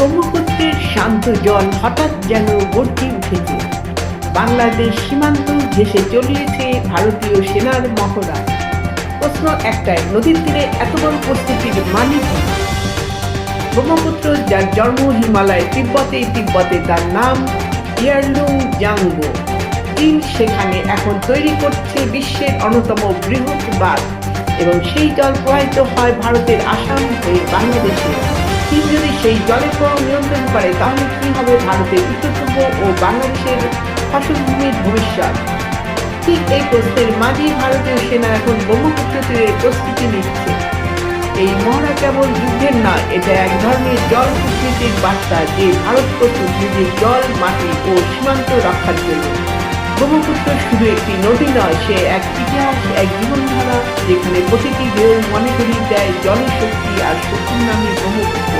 ব্রহ্মপুত্রের শান্ত জল হঠাৎ যেন গর্জে উঠেছে। বাংলাদেশ সীমান্ত ঘেঁষে চলিয়েছে ভারতীয় সেনার মহড়া। প্রশ্ন একটাই, নদীর তীরে এত বড় প্রস্তুতির মানে কি? ব্রহ্মপুত্র, যার জন্ম হিমালয় তিব্বতে তার নাম ইয়ারলুং জাংবো। চীন সেখানে এখন তৈরি করছে বিশ্বের অন্যতম বৃহৎ বাঁধ, এবং সেই জল প্রবাহিত হয় ভারতের আসাম হয়ে বাংলাদেশে। চীন যদি সেই জলের প্রবাহ নিয়ন্ত্রণ করে, তাহলে কি হবে ভারতের উত্তর পূর্ব ও বাংলাদেশের ফসলভূমির ভবিষ্যৎ? ঠিক এই প্রশ্নের মাঝেই ভারতীয় সেনা এখন ব্রহ্মপুত্র তীরে প্রস্তুতি নিচ্ছে। এই মহড়া কেবল যুদ্ধের নয়, এটা এক ধরনের জল কূটনীতির বার্তা যে ভারত প্রস্তুত নিজের জল, মাটি ও সীমান্ত রক্ষার জন্য। ব্রহ্মপুত্র শুধু একটি নদী নয়, সে এক ইতিহাস, এক জীবনধারা, যেখানে প্রতিটি ঢেউ মনে করিয়ে দেয় জলের শক্তি আর শক্তির নামে ব্রহ্মপুত্র।